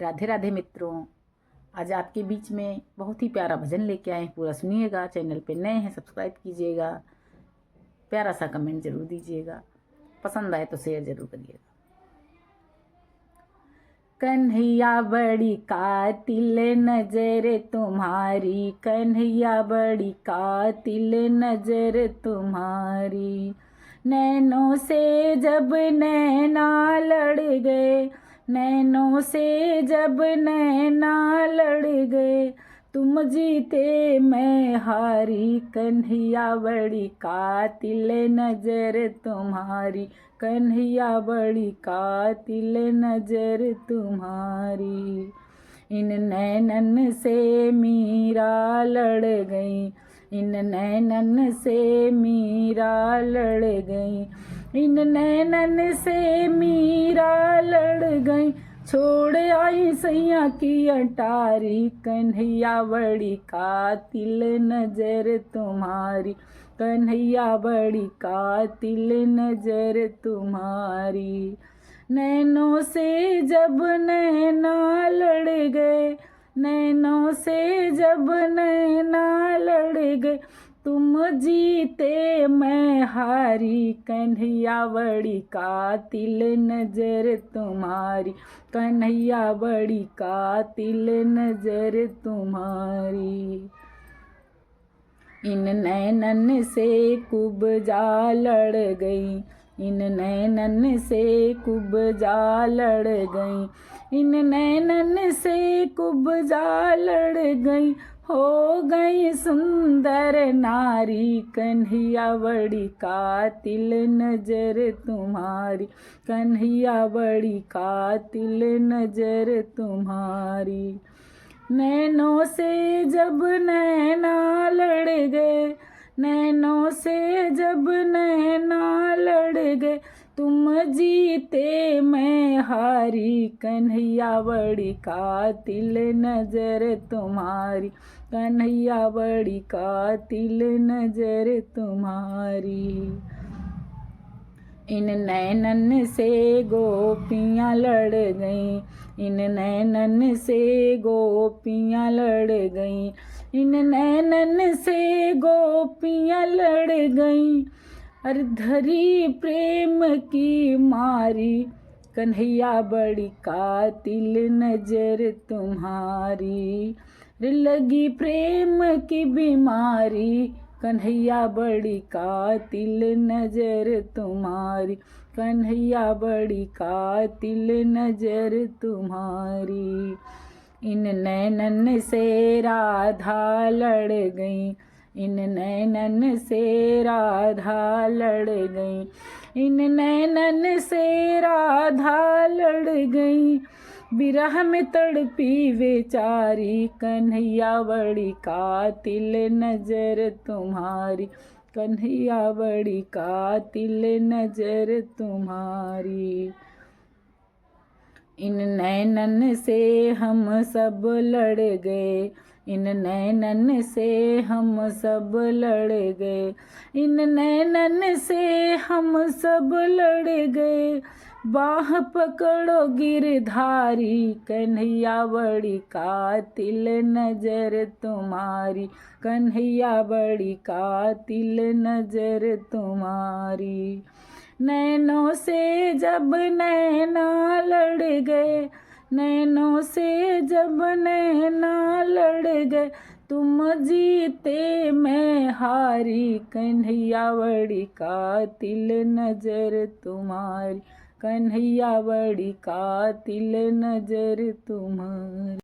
राधे राधे मित्रों, आज आपके बीच में बहुत ही प्यारा भजन लेके आए हैं। पूरा सुनिएगा। चैनल पे नए हैं सब्सक्राइब कीजिएगा, प्यारा सा कमेंट जरूर दीजिएगा, पसंद आए तो शेयर जरूर करिएगा। कन्हैया बड़ी कातिल नजर तुम्हारी, कन्हैया बड़ी कातिल नजर तुम्हारी। नैनों से जब नैना लड़ गए, नैनों से जब नैना लड़ गए, तुम जीते मैं हारी। कन्हैया बड़ी कातिल नजर तुम्हारी, कन्हैया बड़ी कातिल नजर तुम्हारी। इन नैनन से मीरा लड़ गई, इन नैनन से मीरा लड़ गई, इन नैनन से मीरा लड़ गई। छोड़ आई सैया की अटारी, कन्हैया बड़ी कातिल नजर तुम्हारी, कन्हैया बड़ी कातिल नजर तुम्हारी। नैनों से जब नैना लड़ गए, नैनों से जब नैना लड़ गए, तुम जीते मैं हारी। कन्हैया बड़ी कातिल नजर तुम्हारी, कन्हैया बड़ी कातिल नजर तुम्हारी। इन नैनन से कुब्जा लड़ गई, इन नैनन से कुब्जा लड़ गई, इन नैनन से कुब्जा लड़ गई। हो गई सुंदर नारी, कन्हैया बड़ी कातिल नजर तुम्हारी, कन्हैया बड़ी कातिल नजर तुम्हारी। नैनों से जब नैना लड़ गए, नैनों से जब नैना लड़ गए, तुम जीते मैं हारी। कन्हैया बड़ी कातिल नजर तुम्हारी, कन्हैया बड़ी कातिल नजर तुम्हारी। इन नैनन से गोपियाँ लड़ गईं, इन नैनन से गोपियाँ लड़ गईं, इन नैनन से गोपियाँ लड़ गईं। अरे धरी प्रेम की मारी, कन्हैया बड़ी कातिल नजर तुम्हारी। लगी प्रेम की बीमारी, कन्हैया बड़ी कातिल नजर तुम्हारी, कन्हैया बड़ी कातिल नजर तुम्हारी। इन नैनन से राधा लड़ गई, इन नैनन से राधा लड़ गई, इन नैनन से राधा लड़ गई। बिरह में तड़पी बेचारी, कन्हैया बड़ी कातिल नजर तुम्हारी, कन्हैया बड़ी कातिल नजर तुम्हारी। इन नैनन से हम सब लड़ गए, इन नैनन से हम सब लड़ गए, इन नैनन से हम सब लड़ गए। बाह पकड़ो गिरधारी, कन्हैया बड़ी कातिल नजर तुम्हारी, कन्हैया बड़ी कातिल नजर तुम्हारी। नैनों से जब नैना लड़ गए, नैनों से जब नैना लड़ गए, तुम जीते मैं हारी। कन्हैया बड़ी कातिल नजर तुम्हारी, कन्हैया बड़ी कातिल नजर तुम्हारी।